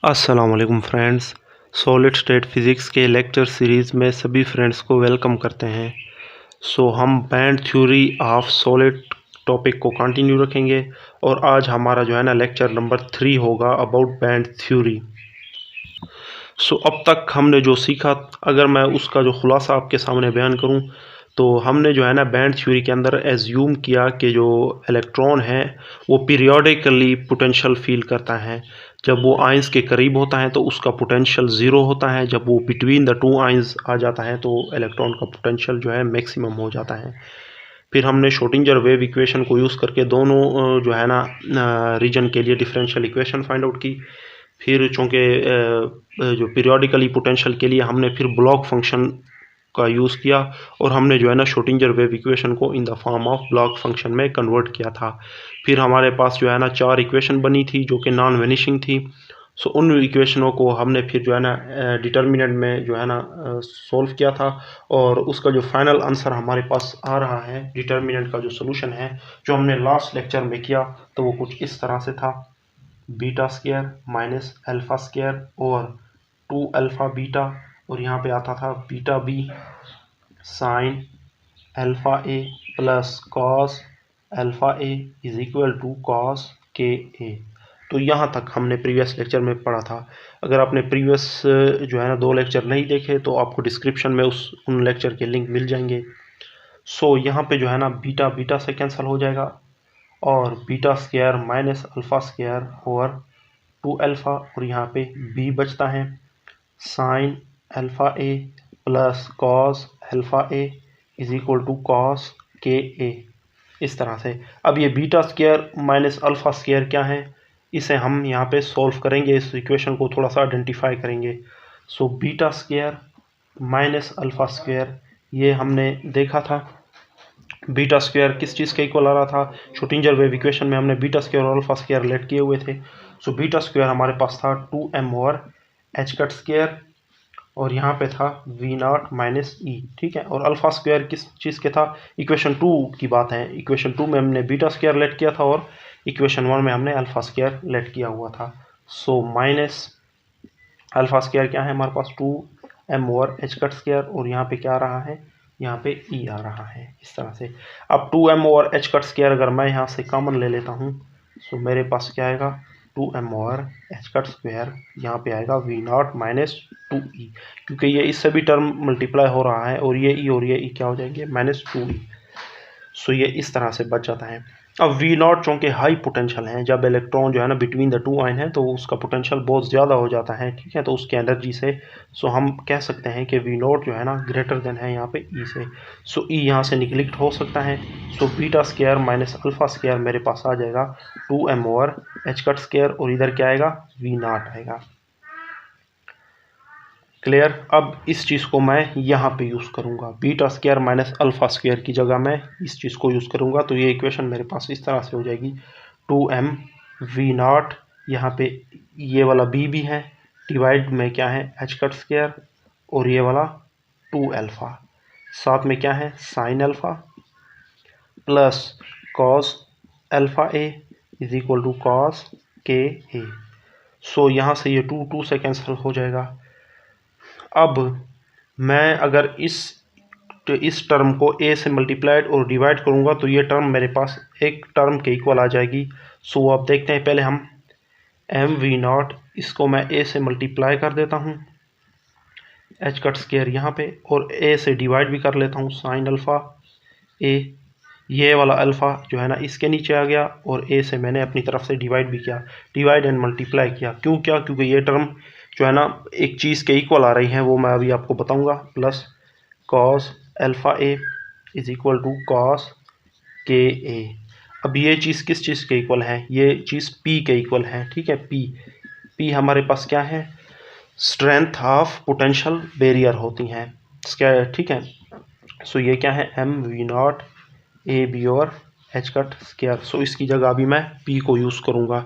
अस्सलाम वालेकुम friends. Solid state physics के लेक्चर सीरीज़ में सभी फ्रेंड्स को वेलकम करते हैं। हम band theory of solid topic को कंटिन्यू रखेंगे और आज हमारा जो है ना लेक्चर नंबर 3 होगा अबाउट बैंड थ्योरी। अब तक हमने जो सीखा, अगर मैं उसका जो खुलासा आपके सामने बयान करूं, तो हमने जो है ना बैंड थ्योरी के अंदर एज्यूम किया कि जो इलेक्ट्रॉन है वो पीरियोडिकली पोटेंशियल फील करता है। जब वो आइंस के करीब होता है तो उसका पोटेंशियल ज़ीरो होता है। जब वो बिटवीन द टू आइंस आ जाता है तो इलेक्ट्रॉन का पोटेंशियल जो है मैक्सिमम हो जाता है। फिर हमने श्रोडिंगर वेव इक्वेशन को यूज़ करके दोनों जो है ना रीजन के लिए डिफरेंशियल इक्वेशन फाइंड आउट की। फिर चूँकि जो पीरियोडिकली पोटेंशियल के लिए हमने फिर ब्लॉक फंक्शन का यूज़ किया और हमने जो है ना श्रोडिंगर वेव इक्वेशन को in the form of block function में कन्वर्ट किया था। फिर हमारे पास जो है ना 4 इक्वेशन बनी थी जो कि नॉन वेनिशिंग थी। उन इक्वेशनों को हमने फिर जो है ना डिटर्मिनेंट में जो है ना सॉल्व किया था और उसका जो फाइनल आंसर हमारे पास आ रहा है, डिटर्मिनेंट का जो सोल्यूशन है जो हमने लास्ट लेक्चर में किया, तो वो कुछ इस तरह से था। Beta square minus alpha square और 2 अल्फ़ा बीटा, और यहाँ पे आता था beta B sine alpha A plus cos alpha A is equal to cos K A. तो यहाँ तक हमने प्रीवियस लेक्चर में पढ़ा था। अगर आपने प्रीवियस जो है ना 2 लेक्चर नहीं देखे तो आपको डिस्क्रिप्शन में उन लेक्चर के लिंक मिल जाएंगे। यहाँ पे जो है ना बीटा बीटा से कैंसिल हो जाएगा और beta square minus alpha square over 2 alpha, और यहाँ पे बी बचता है sine alpha A plus cos alpha A is equal to cos K A. इस तरह से अब ये beta square minus alpha square क्या है, इसे हम यहाँ पे सॉल्व करेंगे, इस इक्वेशन को थोड़ा सा आइडेंटिफाई करेंगे। Beta square minus alpha square, ये हमने देखा था बीटा स्क्वायर किस चीज़ के इक्वल आ रहा था। श्रोडिंगर वेव इक्वेशन में हमने बीटा स्क्वायर और अल्फ़ा स्क्वायर लेट किए हुए थे। बीटा स्क्वायर हमारे पास था 2m over H cut square और यहाँ पे था वी नॉट माइनस ई, ठीक है। और अल्फ़ा स्क्वायर किस चीज़ के था, इक्वेशन 2 की बात है। इक्वेशन 2 में हमने बीटा स्क्वायर लेट किया था और इक्वेशन 1 में हमने अल्फ़ा स्क्वायर लेट किया हुआ था। माइनस अल्फ़ा स्क्वायर क्या है हमारे पास 2m over H cut square, और यहाँ पे क्या आ रहा है, यहाँ पे ई आ रहा है इस तरह से। अब 2m over H cut square अगर मैं यहाँ से कॉमन ले लेता हूँ, मेरे पास क्या आएगा 2m over H cut square, यहाँ पे आएगा वी नॉट माइनस 2e, क्योंकि ये इससे भी टर्म मल्टीप्लाई हो रहा है और ये ई क्या हो जाएंगे माइनस 2e। ये इस तरह से बच जाता है। अब वी नॉट चूँकि हाई पोटेंशियल है, जब इलेक्ट्रॉन जो है ना बिटवीन द टू आइन है तो उसका पोटेंशियल बहुत ज़्यादा हो जाता है, ठीक है, तो उसके एनर्जी से हम कह सकते हैं कि वी नॉट जो है ना ग्रेटर देन है यहाँ पे ई से। ई यहाँ से निगलेक्ट हो सकता है। Beta square minus alpha square मेरे पास आ जाएगा 2m over H cut square, और इधर क्या आएगा वी नॉट आएगा। क्लियर। अब इस चीज़ को मैं यहाँ पे यूज़ करूँगा, beta square minus alpha square की जगह मैं इस चीज़ को यूज़ करूँगा, तो ये इक्वेशन मेरे पास इस तरह से हो जाएगी 2m वी नॉट, यहाँ पे ये वाला b भी है, डिवाइड में क्या है एच कट स्क्वायर, और ये वाला 2 अल्फ़ा, साथ में क्या है sine alpha plus cos alpha A is equal to cos K A. यहाँ से ये 2 से कैंसिल हो जाएगा। अब मैं अगर इस टर्म को a से मल्टीप्लाइड और डिवाइड करूंगा तो ये टर्म मेरे पास एक टर्म के इक्वल आ जाएगी। आप देखते हैं, पहले हम m वी नॉट इसको मैं a से मल्टीप्लाई कर देता हूँ एच कट स्क्वायर यहाँ पे, और a से डिवाइड भी कर लेता हूँ साइन अल्फ़ा a, ये वाला अल्फ़ा जो है ना इसके नीचे आ गया, और a से मैंने अपनी तरफ से डिवाइड भी किया, डिवाइड एंड मल्टीप्लाई किया। क्योंकि ये टर्म जो है ना एक चीज़ के इक्वल आ रही है, वो मैं अभी आपको बताऊंगा। Plus cos alpha A is equal to cos K A. अब ये चीज़ किस चीज़ के इक्वल है, ये चीज़ p के इक्वल है, ठीक है। p हमारे पास क्या है, स्ट्रेंथ ऑफ पोटेंशियल बैरियर होती हैं, ठीक है। ये क्या है m V naught A B और एच कट स्क्वायर। इसकी जगह अभी मैं p को यूज़ करूँगा।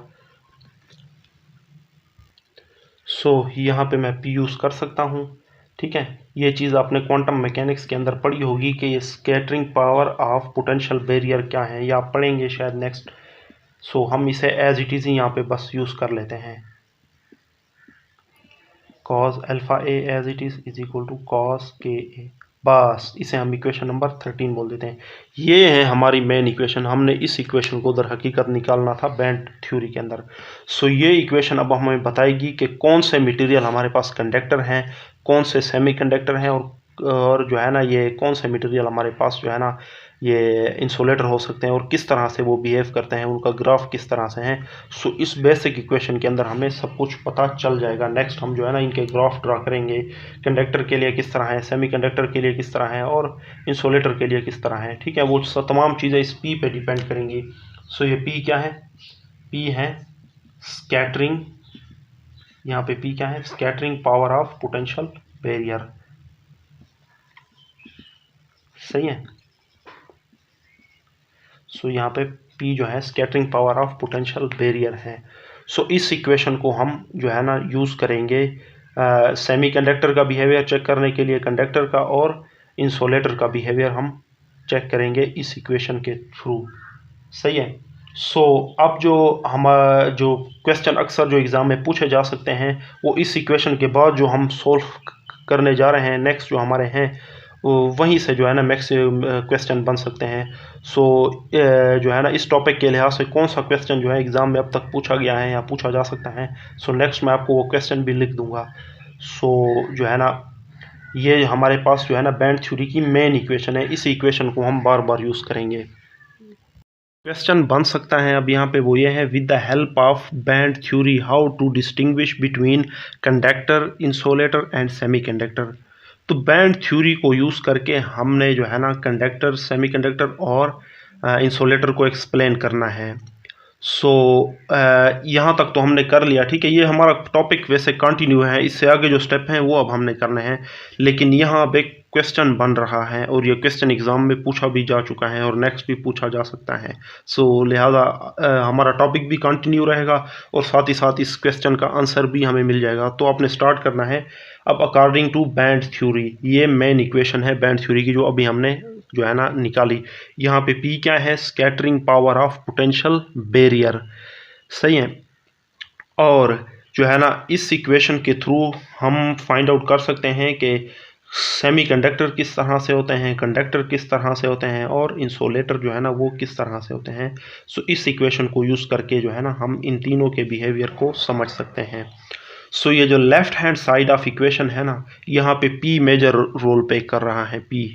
यहाँ पे मैं p यूज़ कर सकता हूँ, ठीक है। ये चीज़ आपने क्वांटम मैकेनिक्स के अंदर पढ़ी होगी कि ये scattering power of potential barrier क्या है, ये आप पढ़ेंगे शायद नेक्स्ट। हम इसे एज इट इज़ ही यहाँ पे बस यूज़ कर लेते हैं। cos alpha A as it is equal to cos K ए। बस इसे हम इक्वेशन नंबर 13 बोल देते हैं। ये है हमारी मेन इक्वेशन। हमने इस इक्वेशन को दर हकीकत निकालना था बैंड थ्योरी के अंदर। सो ये इक्वेशन अब हमें बताएगी कि कौन से मटेरियल हमारे पास कंडक्टर हैं, कौन से सेमीकंडक्टर हैं, और जो है ना ये कौन से मटेरियल हमारे पास जो है ना ये इंसुलेटर हो सकते हैं और किस तरह से वो बिहेव करते हैं, उनका ग्राफ किस तरह से हैं। सो इस बेसिक इक्वेशन के अंदर हमें सब कुछ पता चल जाएगा। नेक्स्ट हम जो है ना इनके ग्राफ ड्रा करेंगे, कंडक्टर के लिए किस तरह है, सेमीकंडक्टर के लिए किस तरह है और इंसुलेटर के लिए किस तरह है। ठीक है, वो तमाम चीज़ें इस पी पे डिपेंड करेंगी। सो ये पी क्या है? पी है स्कैटरिंग। यहाँ पे पी क्या है? Scattering power of potential barrier. सही है। सो यहाँ पे P जो है scattering power of potential barrier है। सो इस इक्वेशन को हम जो है ना यूज़ करेंगे सेमीकंडक्टर का बिहेवियर चेक करने के लिए कंडक्टर का, और इंसुलेटर का बिहेवियर हम चेक करेंगे इस इक्वेशन के थ्रू। सही है। सो अब जो क्वेश्चन अक्सर जो एग्ज़ाम में पूछे जा सकते हैं वो इस इक्वेशन के बाद जो हम सोल्व करने जा रहे हैं नेक्स्ट जो हमारे हैं वहीं से जो है ना मैक्स क्वेश्चन बन सकते हैं। सो जो है ना इस टॉपिक के लिहाज से कौन सा क्वेश्चन जो है एग्ज़ाम में अब तक पूछा गया है या पूछा जा सकता है, सो नेक्स्ट मैं आपको वो क्वेश्चन भी लिख दूंगा। सो जो है ना ये हमारे पास जो है ना बैंड थ्योरी की मेन इक्वेशन है। इस इक्वेशन को हम बार बार यूज़ करेंगे। क्वेश्चन बन सकता है अब यहाँ पे वो ये है, with the help of band theory how to distinguish between conductor, insulator and semiconductor. तो बैंड थ्योरी को यूज़ करके हमने जो है ना कंडक्टर, सेमीकंडक्टर और इंसुलेटर को एक्सप्लेन करना है। सो यहाँ तक तो हमने कर लिया। ठीक है, ये हमारा टॉपिक वैसे कंटिन्यू है, इससे आगे जो स्टेप हैं वो अब हमने करने हैं। लेकिन यहाँ अब एक क्वेश्चन बन रहा है और ये क्वेश्चन एग्ज़ाम में पूछा भी जा चुका है और नेक्स्ट भी पूछा जा सकता है। सो लिहाजा हमारा टॉपिक भी कंटिन्यू रहेगा और साथ ही साथ इस क्वेश्चन का आंसर भी हमें मिल जाएगा। तो आपने स्टार्ट करना है अब अकॉर्डिंग टू बैंड थ्योरी। ये मेन इक्वेशन है बैंड थ्योरी की जो अभी हमने जो है ना निकाली। यहाँ पे P क्या है? Scattering power of potential barrier. सही है। और जो है ना इस इक्वेशन के थ्रू हम फाइंड आउट कर सकते हैं कि सेमीकंडक्टर किस तरह से होते हैं, कंडक्टर किस तरह से होते हैं और इंसुलेटर जो है ना वो किस तरह से होते हैं। सो इस इक्वेशन को यूज़ करके जो है ना हम इन तीनों के बिहेवियर को समझ सकते हैं। सो ये जो left hand side of equation है ना, यहाँ पे P मेजर रोल प्ले कर रहा है, P।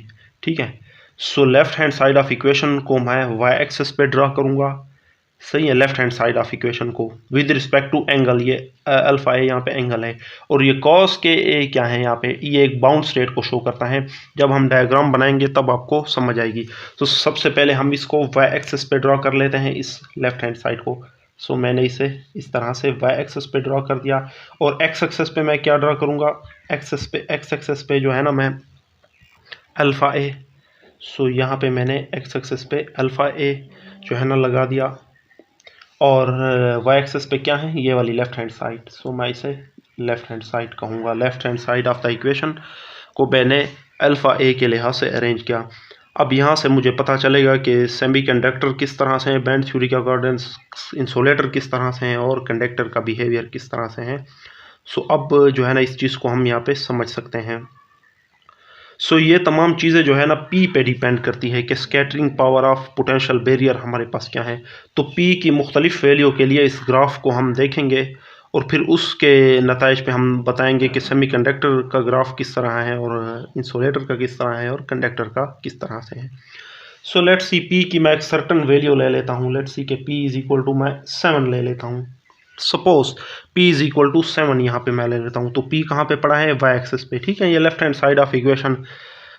ठीक है। So left hand side of equation को मैं y एक्सिस पे ड्रा करूँगा। सही है। Left hand side of equation को विद रिस्पेक्ट टू एंगल, ये अल्फा है, यहाँ पे एंगल है, और ये कॉस के ए क्या है यहाँ पे, ये एक बाउंड स्टेट को शो करता है। जब हम डायग्राम बनाएंगे तब आपको समझ आएगी। तो सबसे पहले हम इसको y एक्सिस पे ड्रा कर लेते हैं, इस लेफ्ट हैंड साइड को। सो मैंने इसे इस तरह से y एक्सिस पे ड्रा कर दिया। और x एक्सिस पे मैं क्या ड्रा करूँगा? x एक्सिस पे जो है ना मैं अल्फ़ा ए। सो यहाँ पे मैंने x एक्सिस पे अल्फ़ा ए जो है ना लगा दिया, और y एक्सिस पे क्या है? ये वाली लेफ़्ट हैंड साइड। सो मैं इसे लेफ़्ट हैंड साइड कहूँगा। Left hand side of the equation को मैंने अल्फ़ा ए के लिहाज से अरेंज किया। अब यहाँ से मुझे पता चलेगा कि सेमीकंडक्टर किस तरह से हैं बैंड थ्योरी के अकॉर्डिंग, इंसुलेटर किस तरह से हैं और कंडक्टर का बिहेवियर किस तरह से हैं। सो अब जो है ना इस चीज़ को हम यहाँ पे समझ सकते हैं। सो ये तमाम चीज़ें जो है ना P पे डिपेंड करती है कि scattering power of potential barrier हमारे पास क्या है। तो P की मुख्तलिफ वैल्यू के लिए इस ग्राफ को हम देखेंगे और फिर उसके नताइज पे हम बताएंगे कि सेमीकंडक्टर का ग्राफ किस तरह है और इंसुलेटर का किस तरह है और कंडक्टर का किस तरह से है। सो लेट्स सी P की मैं एक सर्टन वैल्यू ले लेता हूँ। लेट्स सी के P इज इक्वल टू मैं 7 ले लेता हूँ। Suppose P is equal to 7 यहाँ पे मैं ले लेता हूँ। तो P कहाँ पे पड़ा है? y एक्सिस पे। ठीक है, ये left hand side of equation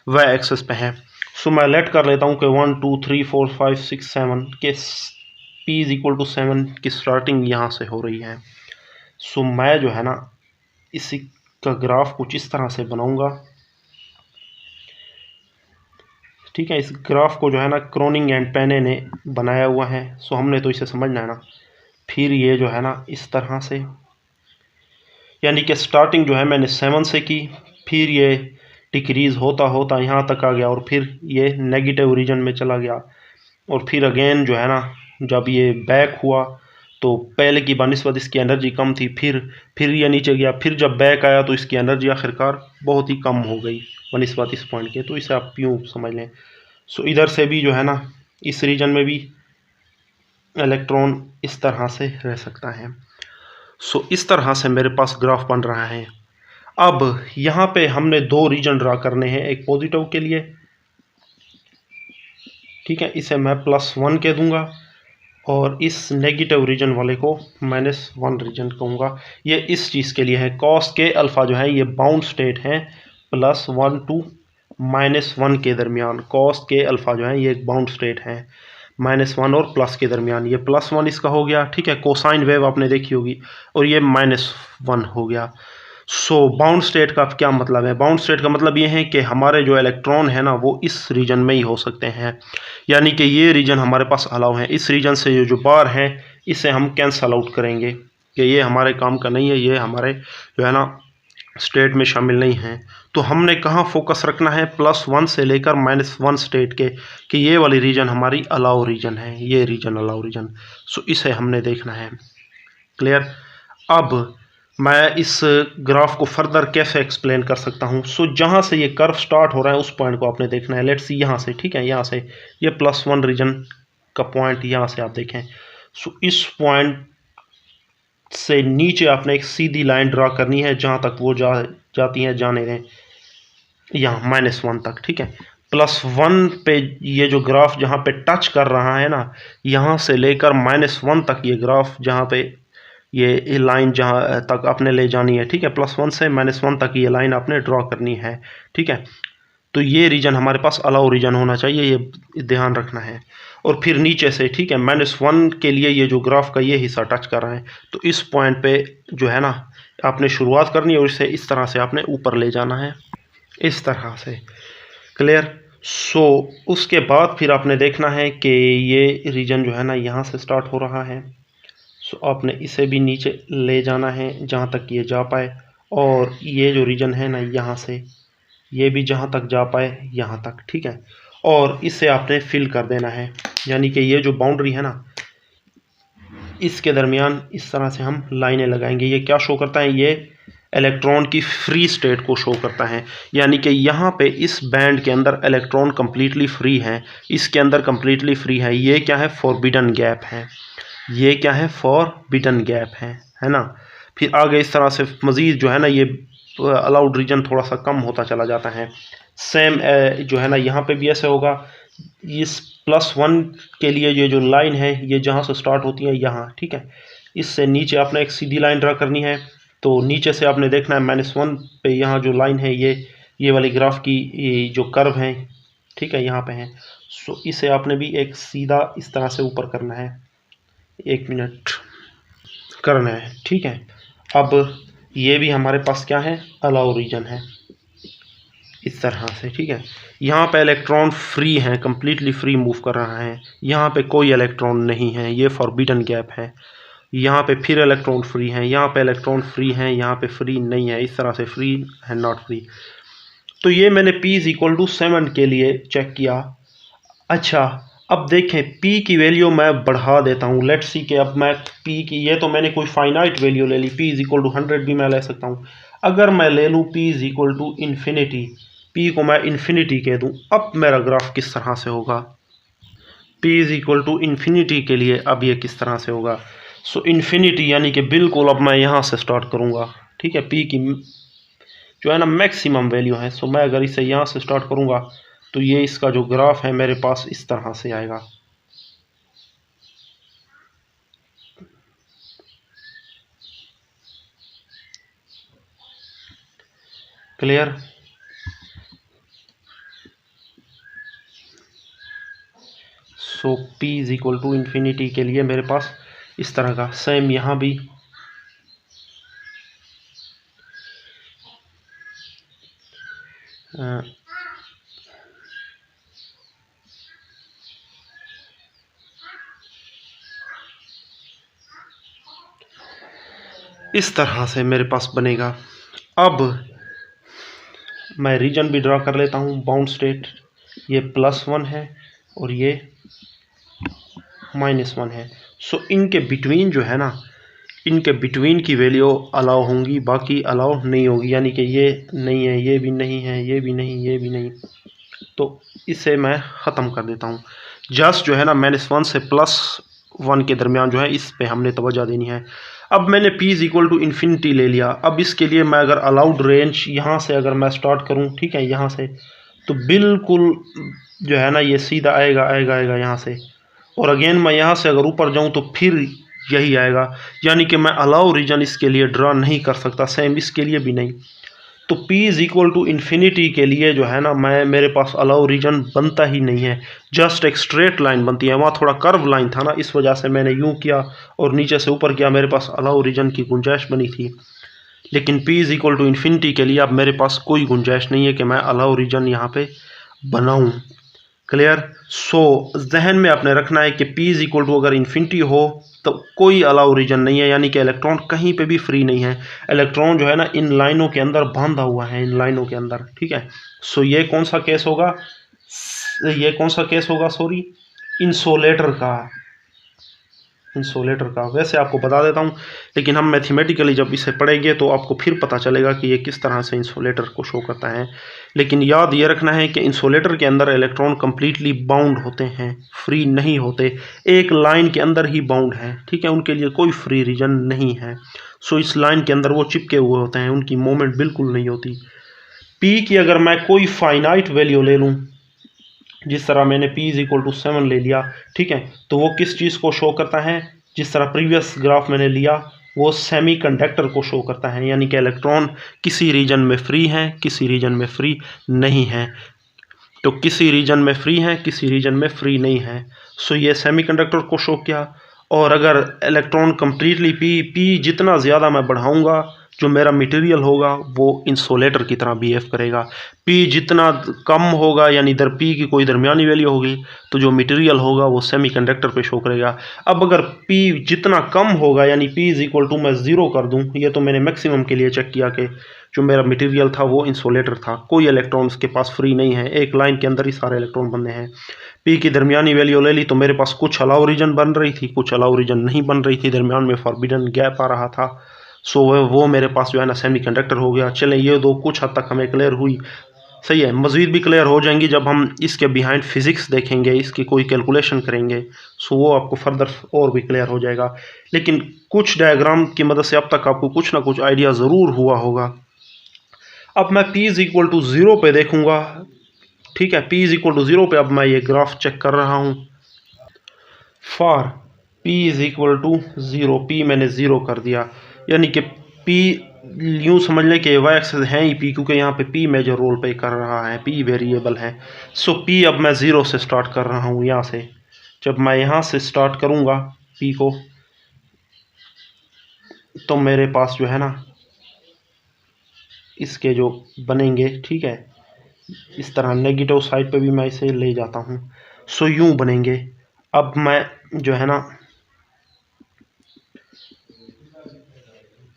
y axis पे है। सो मैं लेट कर लेता हूँ कि 1 2 3 4 5 6 7 के P इज इक्वल टू 7 की स्टार्टिंग यहाँ से हो रही है। सो मैं जो है ना इसी का ग्राफ कुछ इस तरह से बनाऊंगा। ठीक है, इस ग्राफ को जो है ना क्रोनिंग एंड पेने ने बनाया हुआ है। सो हमने तो इसे समझना है ना। फिर ये जो है ना इस तरह से, यानी कि स्टार्टिंग जो है मैंने 7 से की, फिर ये डिक्रीज़ होता होता यहाँ तक आ गया और फिर ये नेगेटिव रीजन में चला गया, और फिर अगेन जो है ना जब ये बैक हुआ तो पहले की बनिस्बत इसकी एनर्जी कम थी, फिर ये नीचे गया, फिर जब बैक आया तो इसकी एनर्जी आखिरकार बहुत ही कम हो गई बनिस्बत इस पॉइंट के। तो इसे आप यूँ समझ लें। सो इधर से भी जो है ना, इस रीजन में भी इलेक्ट्रॉन इस तरह से रह सकता है। सो इस तरह से मेरे पास ग्राफ बन रहा है। अब यहाँ पे हमने दो रीजन ड्रा करने हैं, एक पॉजिटिव के लिए, ठीक है, इसे मैं +1 कह दूंगा, और इस नेगेटिव रीजन वाले को -1 रीजन कहूँगा। ये इस चीज़ के लिए है, कॉस के अल्फ़ा जो है ये बाउंड स्टेट है +1 टू -1 के दरमियान। कॉस के अल्फ़ा जो है ये एक बाउंड स्टेट है -1 और प्लस के दरमियान। ये +1 इसका हो गया, ठीक है, कोसाइन वेव आपने देखी होगी, और ये -1 हो गया। सो बाउंड स्टेट का क्या मतलब है? बाउंड स्टेट का मतलब ये है कि हमारे जो इलेक्ट्रॉन है ना वो इस रीजन में ही हो सकते हैं, यानी कि ये रीजन हमारे पास अलाउ है। इस रीजन से ये जो बार है इसे हम कैंसल आउट करेंगे कि ये हमारे काम का नहीं है, ये हमारे जो है ना स्टेट में शामिल नहीं है। तो हमने कहाँ फोकस रखना है? +1 से लेकर -1 स्टेट के, कि ये वाली रीजन हमारी अलाउ रीजन है, ये रीजन अलाउ रीजन। सो इसे हमने देखना है। क्लियर? अब मैं इस ग्राफ को फर्दर कैसे एक्सप्लेन कर सकता हूँ? सो जहाँ से ये कर्व स्टार्ट हो रहा है उस पॉइंट को आपने देखना है। लेट्स सी यहाँ से, ठीक है, यहाँ से ये +1 रीजन का पॉइंट यहाँ से आप देखें। सो इस पॉइंट से नीचे आपने एक सीधी लाइन ड्रा करनी है, जहाँ तक वो जाती है जाने दें, यहाँ -1 तक, ठीक है। +1 पे ये जो ग्राफ जहाँ पे टच कर रहा है ना, यहाँ से लेकर -1 तक ये ग्राफ जहाँ पे ये लाइन जहाँ तक आपने ले जानी है, ठीक है, +1 से -1 तक ये लाइन आपने ड्रॉ करनी है, ठीक है। तो ये रीजन हमारे पास अलाउ रीजन होना चाहिए, ये ध्यान रखना है। और फिर नीचे से, ठीक है, -1 के लिए ये जो ग्राफ का ये हिस्सा टच कर रहा है, तो इस पॉइंट पे जो है ना आपने शुरुआत करनी है और इसे इस तरह से आपने ऊपर ले जाना है, इस तरह से। क्लियर? सो उसके बाद फिर आपने देखना है कि ये रीजन जो है ना यहाँ से स्टार्ट हो रहा है। सो आपने इसे भी नीचे ले जाना है जहाँ तक ये जा पाए, और ये जो रीजन है ना यहाँ से ये भी जहाँ तक जा पाए यहाँ तक, ठीक है, और इसे आपने फिल कर देना है। यानी कि ये जो बाउंड्री है ना इसके दरमियान इस तरह से हम लाइनें लगाएंगे। ये क्या शो करता है? ये इलेक्ट्रॉन की फ्री स्टेट को शो करता है, यानी कि यहाँ पे इस बैंड के अंदर इलेक्ट्रॉन कम्प्लीटली फ्री है, इसके अंदर कम्प्लीटली फ्री है। ये क्या है? फॉरबिडन गैप है। ये क्या है? फॉरबिडन गैप है ना। फिर आगे इस तरह से मज़ीद जो है ना ये अलाउड रीजन थोड़ा सा कम होता चला जाता है। सेम जो है ना यहाँ पे भी ऐसे होगा। इस +1 के लिए ये जो लाइन है ये जहाँ से स्टार्ट होती है यहाँ, ठीक है, इससे नीचे आपने एक सीधी लाइन ड्रा करनी है। तो नीचे से आपने देखना है -1 पे यहाँ जो लाइन है ये वाली ग्राफ की ये जो कर्व है, ठीक है, यहाँ पे है। सो इसे आपने भी एक सीधा इस तरह से ऊपर करना है, 1 मिनट करना है, ठीक है। अब ये भी हमारे पास क्या है? अलाउ रीजन है, इस तरह से, ठीक है। यहाँ पे इलेक्ट्रॉन फ्री हैं, कम्प्लीटली फ्री मूव कर रहा है, यहाँ पे कोई इलेक्ट्रॉन नहीं है, ये फॉरबिडन गैप है। यहाँ पे फिर इलेक्ट्रॉन फ्री हैं, यहाँ पे इलेक्ट्रॉन फ्री हैं, यहाँ पे फ्री नहीं है, इस तरह से फ्री है, नॉट फ्री। तो ये मैंने P = 7 के लिए चेक किया। अच्छा, अब देखें P की वैल्यू मैं बढ़ा देता हूँ। लेट्स सी कि अब मैं P की, ये तो मैंने कोई फाइनाइट वैल्यू ले ली, P = 100 भी मैं ले सकता हूँ। अगर मैं ले लूँ P = इन्फिनिटी, P को मैं इन्फिनिटी कह दूँ, अब मेरा ग्राफ किस तरह से होगा? P = इन्फिनिटी के लिए अब ये किस तरह से होगा? सो इन्फिनिटी यानी कि बिल्कुल अब मैं यहाँ से स्टार्ट करूँगा, ठीक है, P की जो है ना मैक्सिमम वैल्यू है। सो मैं अगर इसे यहाँ से स्टार्ट करूँगा तो ये इसका जो ग्राफ है मेरे पास इस तरह से आएगा। क्लियर? सो P = इन्फिनिटी के लिए मेरे पास इस तरह का, सेम यहाँ भी इस तरह से मेरे पास बनेगा। अब मैं रीजन भी ड्रा कर लेता हूँ, बाउंड स्टेट, ये +1 है और ये -1 है। सो इनके बिटवीन जो है ना, इनके बिटवीन की वैल्यू अलाउ होंगी, बाकी अलाउ नहीं होगी। यानी कि ये नहीं है, ये भी नहीं है, ये भी नहीं, ये भी नहीं। तो इसे मैं ख़त्म कर देता हूँ। जस्ट जो है ना -1 से +1 के दरमियान जो है इस पे हमने तवज्जो देनी है। अब मैंने p is equal to infinity ले लिया। अब इसके लिए मैं अगर अलाउड रेंज यहाँ से अगर मैं स्टार्ट करूँ, ठीक है, यहाँ से, तो बिल्कुल जो है ना ये सीधा आएगा आएगा आएगा यहाँ से, और अगेन मैं यहाँ से अगर ऊपर जाऊँ तो फिर यही आएगा। यानी कि मैं अलाउ रीजन इसके लिए ड्रा नहीं कर सकता, सेम इसके लिए भी नहीं। तो p is equal to infinity के लिए जो है ना मेरे पास अलाउ रीजन बनता ही नहीं है, जस्ट एक स्ट्रेट लाइन बनती है। वहाँ थोड़ा कर्व लाइन था ना, इस वजह से मैंने यूँ किया और नीचे से ऊपर किया, मेरे पास अलाउ रीजन की गुंजाइश बनी थी। लेकिन p is equal to infinity के लिए अब मेरे पास कोई गुंजाइश नहीं है कि मैं अलाउ रीजन यहाँ पे बनाऊँ। क्लियर? सो जहन में आपने रखना है कि p इज़ इक्वल टू अगर इन्फिनिटी हो तो कोई अलाउ रीजन नहीं है, यानी कि इलेक्ट्रॉन कहीं पे भी फ्री नहीं है। इलेक्ट्रॉन जो है ना इन लाइनों के अंदर बांधा हुआ है, इन लाइनों के अंदर, ठीक है। सो ये कौन सा केस होगा, ये कौन सा केस होगा, सॉरी, इंसोलेटर का, इंसोलेटर का। वैसे आपको बता देता हूँ, लेकिन हम मैथमेटिकली जब इसे पढ़ेंगे तो आपको फिर पता चलेगा कि ये किस तरह से इंसोलेटर को शो करता है। लेकिन याद ये रखना है कि इंसोलेटर के अंदर इलेक्ट्रॉन कम्प्लीटली बाउंड होते हैं, फ्री नहीं होते, एक लाइन के अंदर ही बाउंड है, ठीक है, उनके लिए कोई फ्री रीजन नहीं है। सो इस लाइन के अंदर वो चिपके हुए होते हैं, उनकी मूवमेंट बिल्कुल नहीं होती। पी की अगर मैं कोई फाइनाइट वैल्यू ले लूँ, जिस तरह मैंने p इज़ इक्वल टू 7 ले लिया, ठीक है, तो वो किस चीज़ को शो करता है, जिस तरह प्रीवियस ग्राफ मैंने लिया वो सेमीकंडक्टर को शो करता है। यानी कि इलेक्ट्रॉन किसी रीजन में फ्री हैं, किसी रीजन में फ्री नहीं है। तो किसी रीजन में फ्री हैं, किसी रीजन में फ्री नहीं है। सो ये सेमीकंडक्टर को शो किया। और अगर इलेक्ट्रॉन कम्प्लीटली p जितना ज़्यादा मैं बढ़ाऊँगा, जो मेरा मटेरियल होगा वो इंसोलेटर की तरह बिहेव करेगा। p जितना कम होगा, यानी इधर p की कोई दरमियानी वैल्यू होगी, तो जो मटेरियल होगा वो सेमीकंडक्टर पे शो करेगा। अब अगर p जितना कम होगा, यानी p इज़ इक्वल टू मैं 0 कर दूं, ये तो मैंने मैक्सिमम के लिए चेक किया कि जो मेरा मटेरियल था वो इंसोलेटर था, कोई इलेक्ट्रॉन के पास फ्री नहीं है, एक लाइन के अंदर ही सारे इलेक्ट्रॉन बने हैं। p की दरमियानी वैल्यू ले ली तो मेरे पास कुछ अलाउ रीजन बन रही थी, कुछ अलाउ रीजन नहीं बन रही थी, दरमियान में फॉरबिडन गैप आ रहा था। सो वो मेरे पास जो है ना सेमीकंडक्टर हो गया। चलें, ये दो कुछ हद तक हमें क्लियर हुई, सही है। मज़ीद भी क्लियर हो जाएंगी जब हम इसके बिहाइंड फिज़िक्स देखेंगे, इसकी कोई कैलकुलेशन करेंगे, सो वो आपको फर्दर और भी क्लियर हो जाएगा। लेकिन कुछ डायग्राम की मदद से अब तक आपको कुछ ना कुछ आइडिया ज़रूर हुआ होगा। अब मैं p इज़ इक्वल टू 0 पे देखूँगा, ठीक है, p इज़ इक्वल टू 0 पे अब मैं ये ग्राफ चेक कर रहा हूँ। For p is equal to 0, p मैंने 0 कर दिया, यानी कि p यूँ समझ लें कि y एक्सिस है ही p, क्योंकि यहाँ पे p मेजर रोल प्ले कर रहा है, p वेरिएबल है। सो p अब मैं 0 से स्टार्ट कर रहा हूँ। यहाँ से जब मैं यहाँ से स्टार्ट करूँगा p को, तो मेरे पास जो है ना इसके जो बनेंगे, ठीक है, इस तरह नेगेटिव साइड पे भी मैं इसे ले जाता हूँ। सो यूँ बनेंगे। अब मैं जो है ना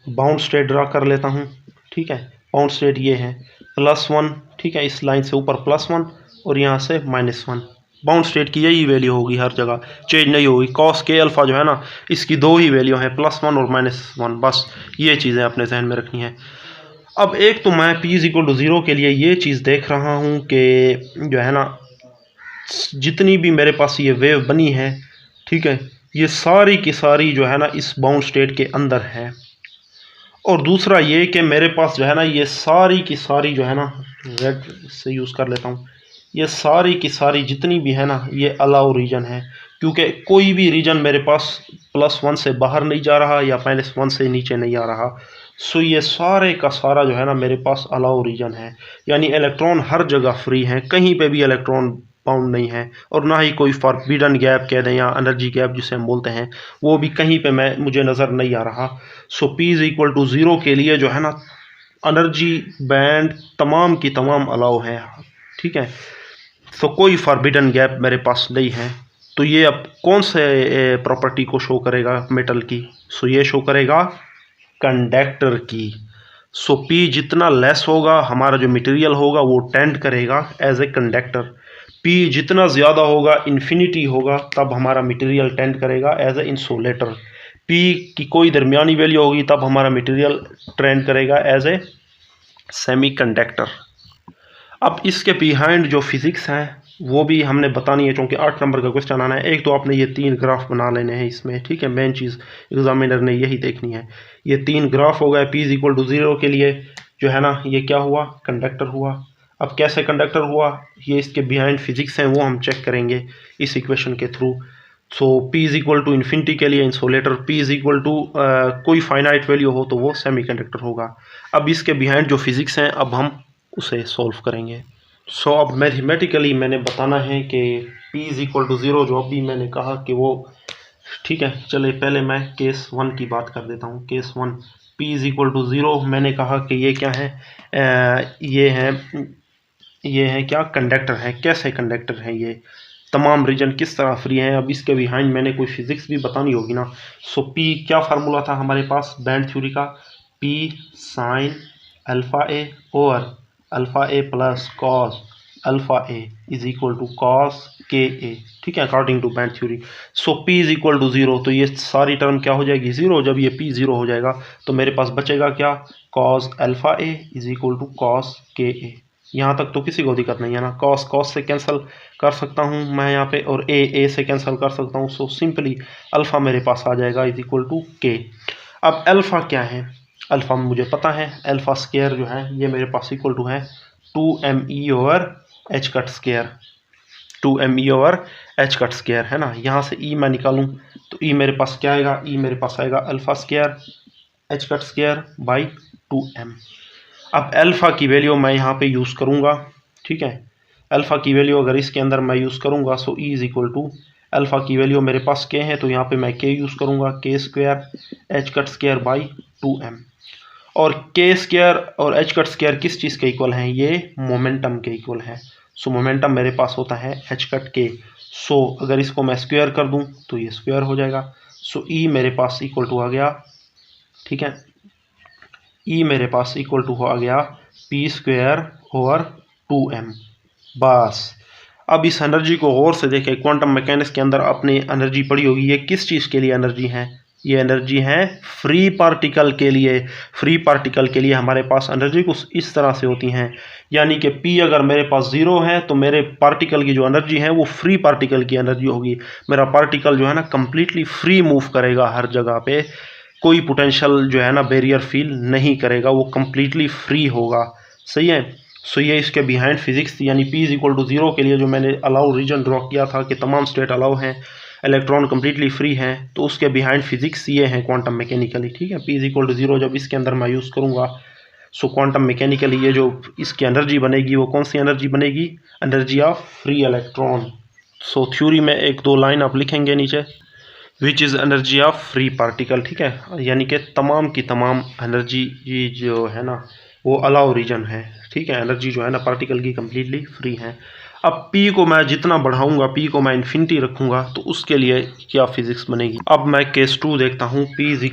बाउंड स्टेट ड्रा कर लेता हूँ, ठीक है। बाउंड स्टेट ये है +1, ठीक है, इस लाइन से ऊपर +1 और यहाँ से -1। बाउंड स्टेट की यही वैल्यू होगी, हर जगह चेंज नहीं होगी। कॉस के अल्फ़ा जो है ना, इसकी दो ही वैल्यू है, +1 और -1, बस ये चीज़ें अपने जहन में रखनी है। अब एक तो मैं p इज़ इक्वल टू 0 के लिए ये चीज़ देख रहा हूँ कि जो है ना जितनी भी मेरे पास ये वेव बनी है, ठीक है, ये सारी की सारी जो है ना इस बाउंड स्टेट के अंदर है। और दूसरा ये कि मेरे पास जो है ना ये सारी की सारी जो है ना, रेड से यूज़ कर लेता हूँ, ये सारी की सारी जितनी भी है ना ये अलाउ रीजन है, क्योंकि कोई भी रीजन मेरे पास +1 से बाहर नहीं जा रहा या -1 से नीचे नहीं आ रहा। सो ये सारे का सारा जो है ना मेरे पास अलाउ रीजन है, यानी इलेक्ट्रॉन हर जगह फ्री हैं, कहीं पे भी इलेक्ट्रॉन बाउंड नहीं है, और ना ही कोई फॉरबिडन गैप कह दें या एनर्जी गैप जिसे हम बोलते हैं, वो भी कहीं पे मुझे नज़र नहीं आ रहा। सो p इज़ इक्वल टू 0 के लिए जो है ना एनर्जी बैंड तमाम की तमाम अलाउ है, ठीक है। सो कोई फॉरबिडन गैप मेरे पास नहीं है। तो ये अब कौन से प्रॉपर्टी को शो करेगा मेटल की? सो ये शो करेगा कंडक्टर की। सो p जितना लेस होगा, हमारा जो मटेरियल होगा वो टेंड करेगा एज ए कंडक्टर। P जितना ज़्यादा होगा, इन्फिनिटी होगा, तब हमारा मटेरियल टेंड करेगा एज ए इंसुलेटर। P की कोई दरमियानी वैल्यू होगी तब हमारा मटेरियल ट्रेंड करेगा एज ए सेमीकंडक्टर। अब इसके बिहाइंड जो फिजिक्स है वो भी हमने बतानी है, क्योंकि 8 नंबर का क्वेश्चन आना है। एक तो आपने ये 3 ग्राफ बना लेने हैं इसमें, ठीक है, मेन चीज़ एग्जामिनर ने यही देखनी है। ये 3 ग्राफ हो गए P = 0 के लिए, जो है ना, ये क्या हुआ, कंडक्टर हुआ। अब कैसे कंडक्टर हुआ, ये इसके बिहाइंड फिजिक्स हैं, वो हम चेक करेंगे इस इक्वेशन के थ्रू। सो P = इन्फिनिटी के लिए इंसुलेटर, P कोई फाइनाइट वैल्यू हो तो वो सेमीकंडक्टर होगा। अब इसके बिहाइंड जो फिजिक्स हैं अब हम उसे सॉल्व करेंगे। सो अब मैथमेटिकली मैंने बताना है कि P = 0, जो अभी मैंने कहा कि वो, ठीक है। चले पहले मैं केस 1 की बात कर देता हूँ। केस 1 P = 0, मैंने कहा कि ये क्या है, ये है क्या, कंडक्टर है। कैसे कंडक्टर है ये, तमाम रीजन किस तरह फ्री हैं। अब इसके बिहाइंड मैंने कोई फिजिक्स भी बतानी होगी ना। सो P क्या फार्मूला था हमारे पास बैंड थ्योरी का, P sin α और α plus cos α is equal to cos Ka, ठीक है, according to band theory. So P = 0, तो ये सारी टर्म क्या हो जाएगी, 0। जब ये P 0 हो जाएगा तो मेरे पास बचेगा क्या, cos α is equal to cos Ka। यहाँ तक तो किसी को दिक्कत नहीं है ना। cos से कैंसिल कर सकता हूँ मैं यहाँ पे, और a से कैंसिल कर सकता हूँ। सो सिंपली अल्फ़ा मेरे पास आ जाएगा इज इक्वल टू K। अब अल्फ़ा क्या है, अल्फ़ा मुझे पता है, अल्फ़ा स्क्वायर जो है ये मेरे पास इक्वल टू है 2me/h², 2me/h², है ना। यहाँ से e मैं निकालूँ तो e मेरे पास क्या आएगा, e मेरे पास आएगा α² h²/2m। अब अल्फ़ा की वैल्यू मैं यहाँ पे यूज़ करूँगा, ठीक है। अल्फ़ा की वैल्यू अगर इसके अंदर मैं यूज़ करूँगा, सो e = अल्फ़ा की वैल्यू मेरे पास k है, तो यहाँ पे मैं k यूज़ करूँगा, k² h²/2m। और k² और h² किस चीज़ के इक्वल हैं, ये मोमेंटम के इक्वल है। सो मोमेंटम मेरे पास होता है h²k। सो अगर इसको मैं स्क्वायर कर दूं तो ये स्क्वायर हो जाएगा। सो e मेरे पास इक्वल टू आ गया, ठीक है, e मेरे पास इक्वल टू आ गया p²/2m। बस अब इस एनर्जी को गौर से देखें। क्वांटम मैकेनिक्स के अंदर आपने एनर्जी पढ़ी होगी, ये किस चीज़ के लिए एनर्जी है, ये एनर्जी है फ्री पार्टिकल के लिए। फ्री पार्टिकल के लिए हमारे पास एनर्जी कुछ इस तरह से होती हैं, यानी कि P अगर मेरे पास 0 है तो मेरे पार्टिकल की जो एनर्जी है वो फ्री पार्टिकल की एनर्जी होगी। मेरा पार्टिकल जो है ना कम्प्लीटली फ्री मूव करेगा, हर जगह पे कोई पोटेंशियल जो है ना बैरियर फील नहीं करेगा, वो कम्प्लीटली फ्री होगा, सही है। सो ये इसके बिहाइंड फिजिक्स, यानी P = 0 के लिए जो मैंने अलाउ रीजन ड्रॉ किया था कि तमाम स्टेट अलाउ हैं, इलेक्ट्रॉन कम्प्लीटली फ्री हैं, तो उसके बिहाइंड फिजिक्स ये हैं क्वांटम मैकेनिकली, ठीक है। P = 0 जब इसके अंदर मैं यूज़ करूँगा, सो क्वांटम मैकेनिकली ये जो इसकी एनर्जी बनेगी वो कौन सी एनर्जी बनेगी, energy of free electron. So theory में 1-2 लाइन आप लिखेंगे नीचे, which is energy of free particle, ठीक है, यानी कि तमाम की तमाम एनर्जी जो है ना वो अलाउ रीजन है, ठीक है। एनर्जी जो है ना पार्टिकल की कम्प्लीटली फ्री है। अब P को मैं जितना बढ़ाऊंगा, P को मैं इन्फिनिटी रखूंगा, तो उसके लिए क्या फिजिक्स बनेगी। अब मैं केस 2 देखता हूँ। P =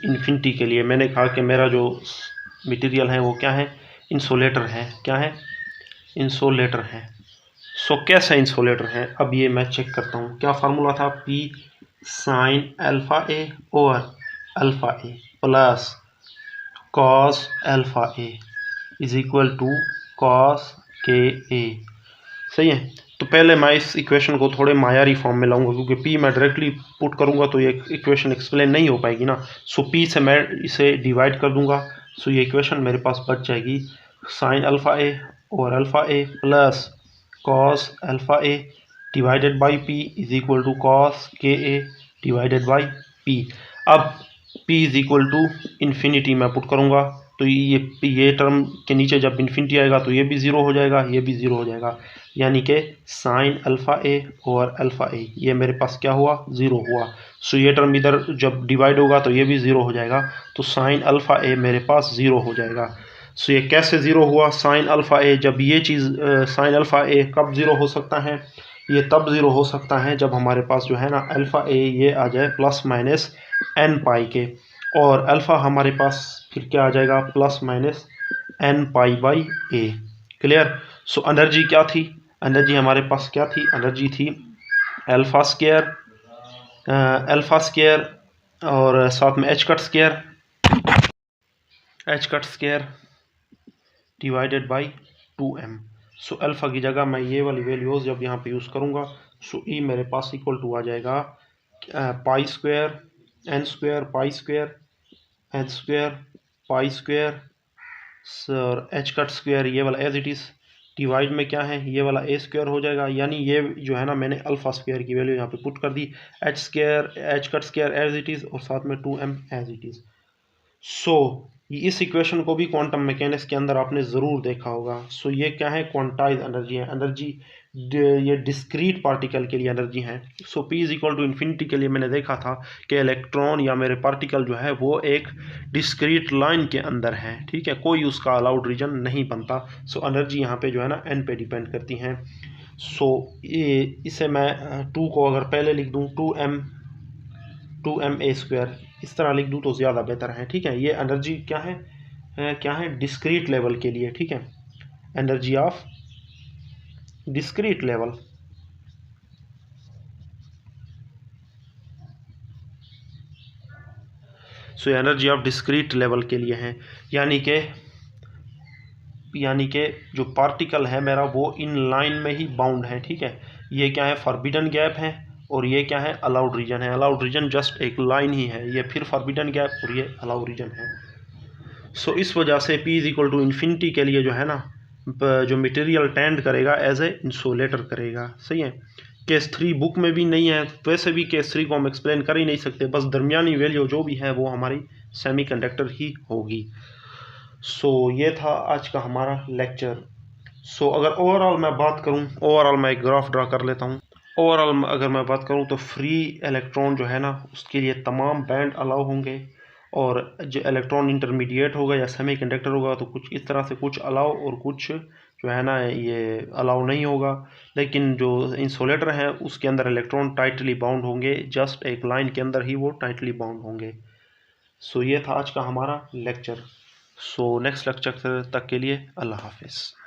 इन्फिनिटी के लिए मैंने कहा कि मेरा जो मटेरियल है वो क्या है, इंसुलेटर है। क्या है, इंसुलेटर है। सो कैसा इंसुलेटर है, अब ये मैं चेक करता हूँ। क्या फार्मूला था, P sin α और α plus cos α is equal to cos Ka, सही है। तो पहले मैं इस इक्वेशन को थोड़े मायारी फॉर्म में लाऊंगा, क्योंकि P मैं डायरेक्टली पुट करूंगा तो ये इक्वेशन एक्सप्लेन नहीं हो पाएगी ना। सो P से मैं इसे डिवाइड कर दूंगा, सो ये इक्वेशन मेरे पास बच जाएगी sin α और α plus cos α divided by P is equal to cos Ka divided by P। अब P = इन्फिनिटी मैं पुट करूँगा, तो ये टर्म के नीचे जब इन्फिनिटी आएगा तो ये भी 0 हो जाएगा, ये भी 0 हो जाएगा, यानी कि sin α और α ये मेरे पास क्या हुआ, 0 हुआ। सो ये टर्म इधर जब डिवाइड होगा तो ये भी 0 हो जाएगा, तो sin α मेरे पास 0 हो जाएगा। सो ये कैसे 0 हुआ, sin α, जब ये चीज़ sin α कब 0 हो सकता है, ये तब 0 हो सकता है जब हमारे पास जो है ना α ये आ जाए ±n π के, और अल्फ़ा हमारे पास फिर क्या आ जाएगा ±n π/a। Clear. So energy क्या थी, एनर्जी हमारे पास क्या थी, एनर्जी थी अल्फा स्क्वायर और साथ में H cut square divided by 2m। So alpha की जगह मैं ये वाली वैल्यूज़ जब यहाँ पे यूज़ करूँगा, सो ई मेरे पास इक्वल टू आ जाएगा pi square N square pi square N square pi square सर एच कट स्क्वायर ये वाला एज इट इज़ डिवाइड में क्या है, ये वाला ए स्क्वायर हो जाएगा, यानी ये जो है ना मैंने अल्फ़ा स्क्वायर की वैल्यू यहाँ पे पुट कर दी, H cut square as it is और साथ में 2m एज इट इज़। सो इस इक्वेशन को भी क्वांटम मैकेनिक्स के अंदर आपने ज़रूर देखा होगा। सो ये क्या है, क्वांटाइज एनर्जी है, एनर्जी ये डिस्क्रीट पार्टिकल के लिए एनर्जी है। So P is equal to infinity के लिए मैंने देखा था कि इलेक्ट्रॉन या मेरे पार्टिकल जो है वो एक डिस्क्रीट लाइन के अंदर है, ठीक है, कोई उसका अलाउड रीजन नहीं बनता। सो एनर्जी यहाँ पे जो है ना n पे डिपेंड करती हैं। सो इसे मैं 2 को अगर पहले लिख दूँ 2m a स्क्वायर इस तरह लिख दूँ तो ज़्यादा बेहतर है, ठीक है। ये एनर्जी क्या है डिस्क्रीट लेवल के लिए, ठीक है, energy of discrete level. So energy of discrete level के लिए है, यानी कि जो पार्टिकल है मेरा वो इन लाइन में ही बाउंड है, ठीक है। ये क्या है, फॉरबिडन गैप है और ये क्या है, अलाउड रीजन है। अलाउड रीजन जस्ट एक लाइन ही है, ये फिर फॉरबिडन गैप और ये अलाउड रीजन है। सो इस वजह से P is equal to infinity के लिए जो है ना जो मटेरियल टेंड करेगा एज ए इंसुलेटर करेगा, सही है। केस 3 बुक में भी नहीं है, वैसे भी केस 3 को हम एक्सप्लेन कर ही नहीं सकते, बस दरमियानी वैल्यू जो भी है वो हमारी सेमीकंडक्टर ही होगी। सो ये था आज का हमारा लेक्चर। सो अगर ओवरऑल मैं बात करूं, ओवरऑल मैं एक ग्राफ ड्रा कर लेता हूं। ओवरऑल अगर मैं बात करूं तो फ्री इलेक्ट्रॉन जो है ना उसके लिए तमाम बैंड अलाउ होंगे, और जो इलेक्ट्रॉन इंटरमीडिएट होगा या सेमीकंडक्टर होगा तो कुछ इस तरह से कुछ अलाउ और कुछ जो है ना ये अलाउ नहीं होगा। लेकिन जो इंसुलेटर है उसके अंदर इलेक्ट्रॉन टाइटली बाउंड होंगे, जस्ट एक लाइन के अंदर ही वो टाइटली बाउंड होंगे। सो ये था आज का हमारा लेक्चर। सो नेक्स्ट लेक्चर तक के लिए अल्लाह हाफिज़।